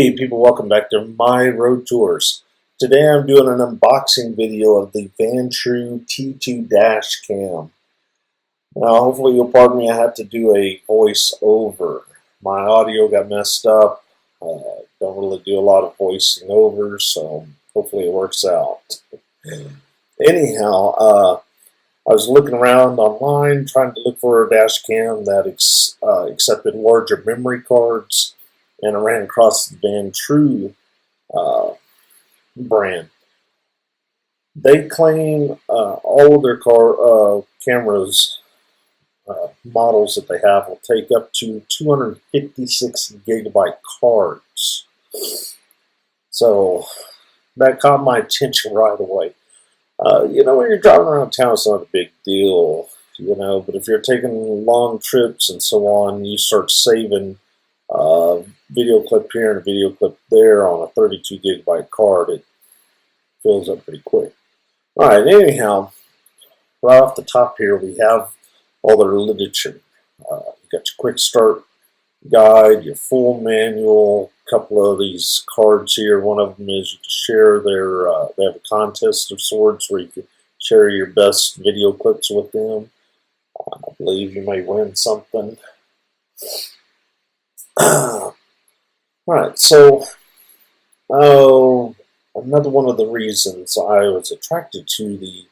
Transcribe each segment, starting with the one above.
Hey people, welcome back to my road tours. Today I'm doing an unboxing video of the Vantrue T2 Dash Cam. Now hopefully you'll pardon me, I had to do a voice over. My audio got messed up. Don't really do a lot of voicing over, so hopefully it works out. Anyhow, I was looking around online trying to look for a dash cam that accepted larger memory cards, and I ran across the Vantrue brand. They claim all of their cameras models that they have will take up to 256 gigabyte cards. So that caught my attention right away. When you're driving around town, it's not a big deal, but if you're taking long trips and so on, you start saving video clip here and a video clip there on a 32 gigabyte card. It fills up pretty quick. Alright, anyhow, right off the top here we have all their literature. You got your quick start guide, your full manual, a couple of these cards here. One of them is you can share they have a contest of sorts where you can share your best video clips with them. I believe you may win something. Right, so another one of the reasons I was attracted to the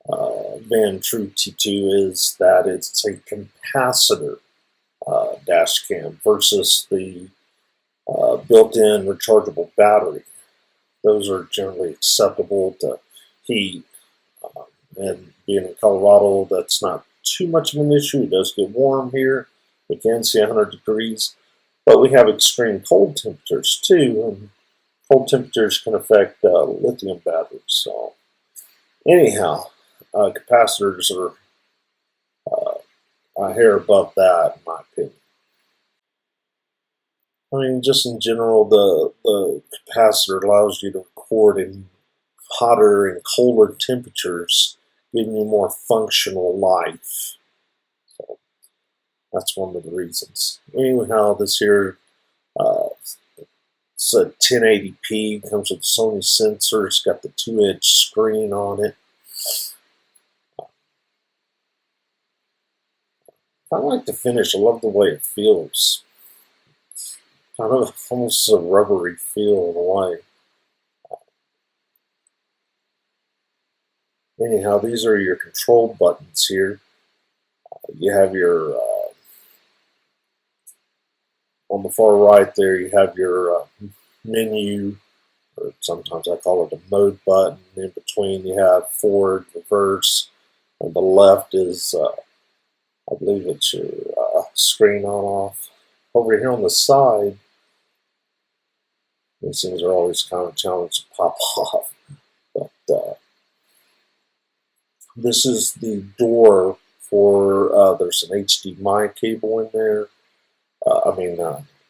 Vantrue T2 is that it's a capacitor dash cam versus the built-in rechargeable battery. Those are generally acceptable to heat, and being in Colorado, that's not too much of an issue. It does get warm here. We can see 100 degrees. But we have extreme cold temperatures too, and cold temperatures can affect lithium batteries. So, anyhow, capacitors are a hair above that, in my opinion. I mean, just in general, the capacitor allows you to record in hotter and colder temperatures, giving you more functional life. So, that's one of the reasons. Anyhow, this here, it's a 1080p, comes with a Sony sensor, it's got the 2-inch screen on it. I like the finish, I love the way it feels. Kind of almost a rubbery feel in a way. Anyhow, these are your control buttons here. You have your on the far right there, you have your menu, or sometimes I call it a mode button. In between, you have forward, reverse, and the left is, I believe it's your screen on/off. Over here on the side, these things are always kind of challenging to pop off. But this is the door for, there's an HDMI cable in there.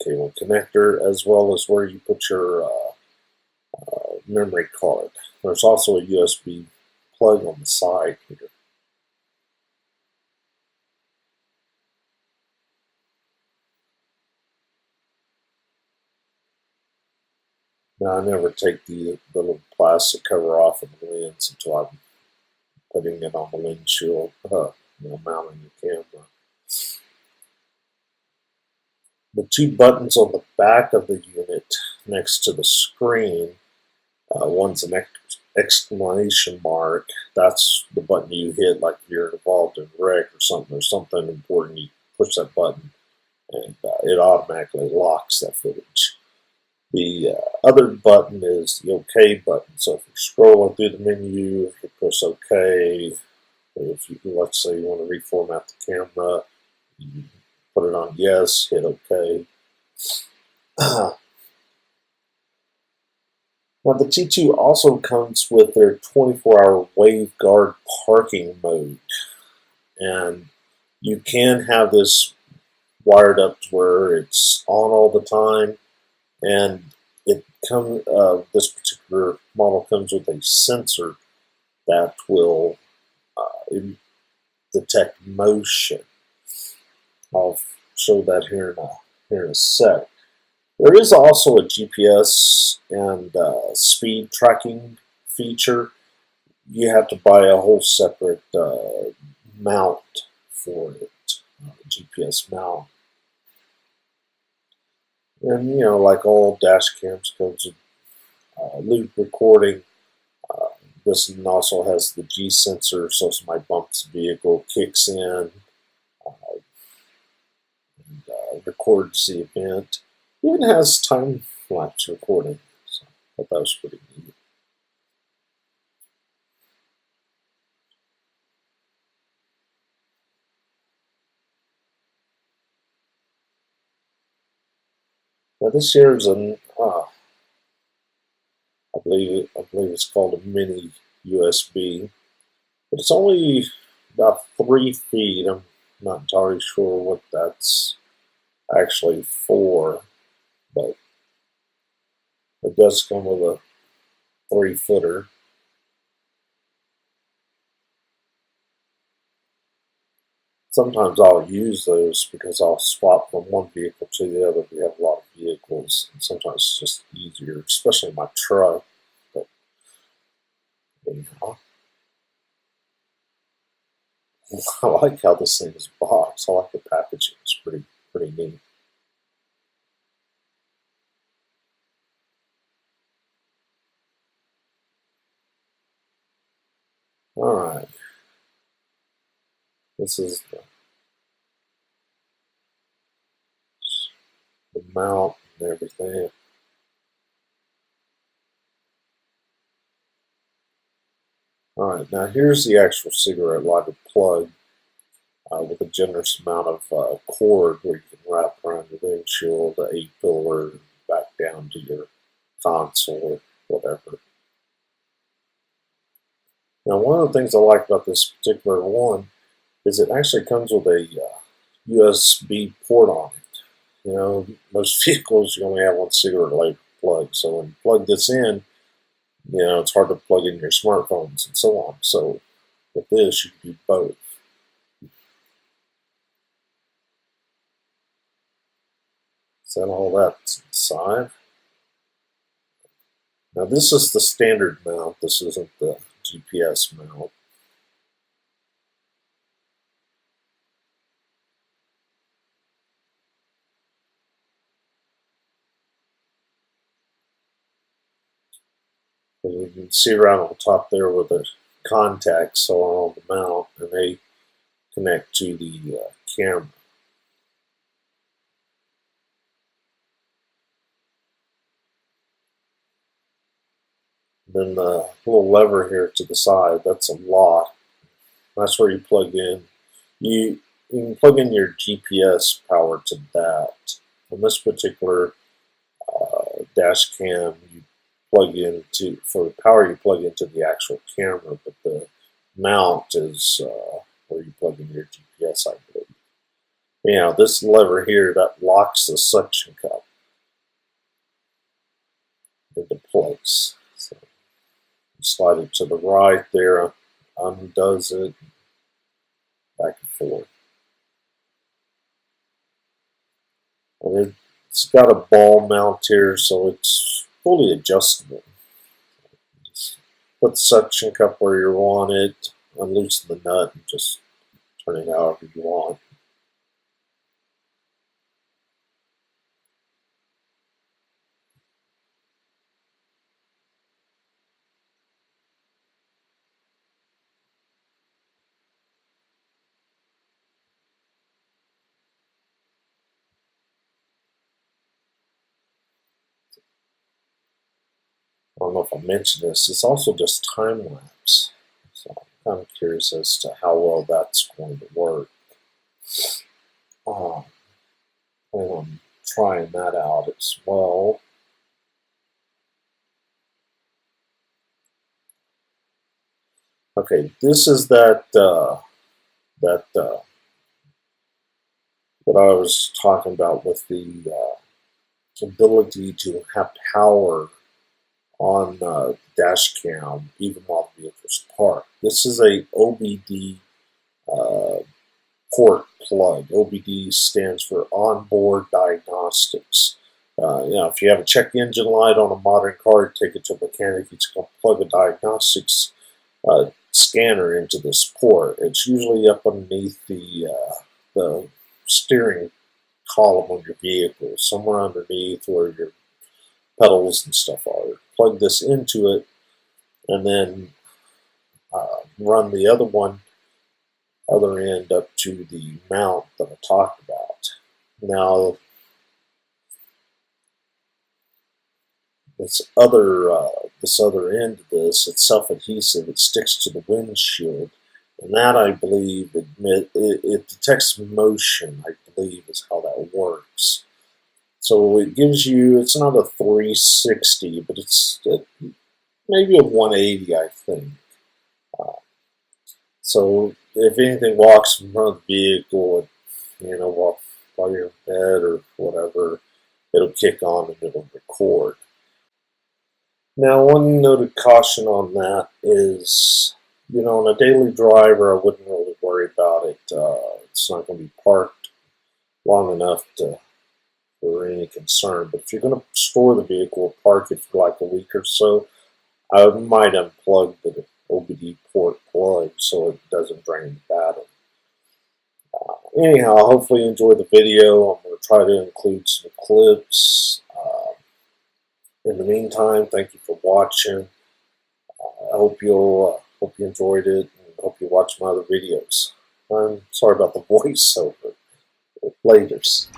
Cable connector, as well as where you put your memory card. There's also a USB plug on the side here. Now, I never take the little plastic cover off of the lens until I'm putting it on the windshield, mounting the camera. The two buttons on the back of the unit next to the screen, one's an exclamation mark. That's the button you hit, like if you're involved in a wreck or something important. You push that button and it automatically locks that footage. The other button is the OK button. So if you're scrolling through the menu, you push OK. If you, let's say you want to reformat the camera, you put it on yes, hit OK. Now the T2 also comes with their 24-hour waveguard parking mode, and you can have this wired up to where it's on all the time, and this particular model comes with a sensor that will detect motion. I'll show that here in a sec. There is also a GPS and speed tracking feature. You have to buy a whole separate mount for it, GPS mount. And you know, like all dash cams comes with loop recording. This one also has the G sensor, so if somebody bumps the vehicle, kicks in, and records the event. It even has time lapse recording, so I thought that was pretty neat. Now this here is I believe it's called a mini USB, but it's only about 3 feet. I'm not entirely sure what that's actually for, but it does come with a 3-footer. Sometimes I'll use those because I'll swap from one vehicle to the other. We have a lot of vehicles, and sometimes it's just easier, especially in my truck. But anyhow, I like how this thing is boxed. I like the packaging. It's pretty neat. All right, this is the mount and everything. All right, now here's the actual cigarette lighter plug with a generous amount of cord where you can wrap around your windshield, the 8-pillar, back down to your console or whatever. Now, one of the things I like about this particular one is it actually comes with a USB port on it. You know, most vehicles you only have one cigarette lighter plug, so when you plug this in, you know, it's hard to plug in your smartphones and so on. So with this, you can do both. Set all that aside. Now this is the standard mount. This isn't the GPS mount. And you can see around on top there where the contacts are on the mount, and they connect to the camera. Then the little lever here to the side, that's a lock. That's where you plug in. You can plug in your GPS power to that. On this particular dash cam, you plug into, for the power you plug into the actual camera, but the mount is where you plug in your GPS, I believe. Now this lever here, that locks the suction cup into place. So you slide it to the right there, undoes it, back and forth. And it's got a ball mount here, so it's fully adjustable. Just put the suction cup where you want it, unloosen the nut, and just turn it however you want. I don't know if I mentioned this, it's also just time lapse. So I'm kind of curious as to how well that's going to work. Plan on trying that out as well. Okay, this is that what I was talking about with the ability to have power on dash cam even while the vehicle's parked. This is a OBD port plug. OBD stands for Onboard Diagnostics. If you have a check engine light on a modern car, take it to a mechanic. He's going to plug a diagnostics scanner into this port. It's usually up underneath the steering column on your vehicle, somewhere underneath where your pedals and stuff are. Plug this into it, and then run the other end up to the mount that I talked about. Now, this other end of this, it's self-adhesive. It sticks to the windshield, and that, I believe, it detects motion, I believe, is how that works. So it gives you, it's not a 360, but it's maybe a 180, I think. So if anything walks in front of the vehicle, while you're in bed or whatever, it'll kick on and it'll record. Now, one note of caution on that is, on a daily driver, I wouldn't really worry about it. It's not going to be parked long enough for any concern. But if you're going to store the vehicle, park it for like a week or so, I might unplug the OBD port plug so it doesn't drain the battery. Anyhow, hopefully you enjoyed the video. I'm going to try to include some clips. In the meantime, thank you for watching. I hope you enjoyed it, and hope you watch my other videos. I'm sorry about the voiceover. Laters.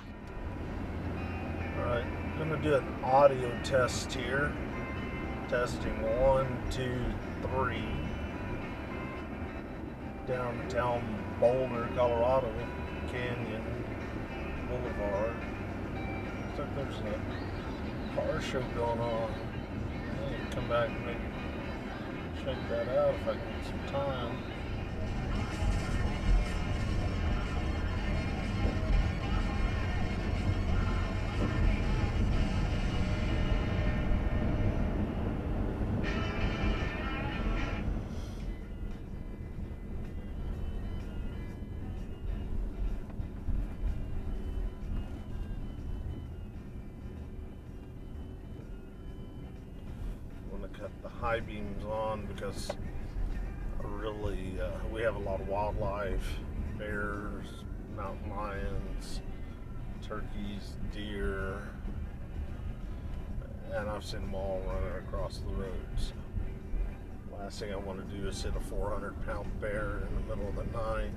Alright, I'm going to do an audio test here. Testing 1, 2, 3. Downtown Boulder, Colorado, Canyon Boulevard. Looks like there's a car show going on. I need to come back and maybe check that out if I can get some time. Cut the high beams on because we have a lot of wildlife, bears, mountain lions, turkeys, deer, and I've seen them all running across the roads. Last thing I want to do is hit a 400-pound bear in the middle of the night.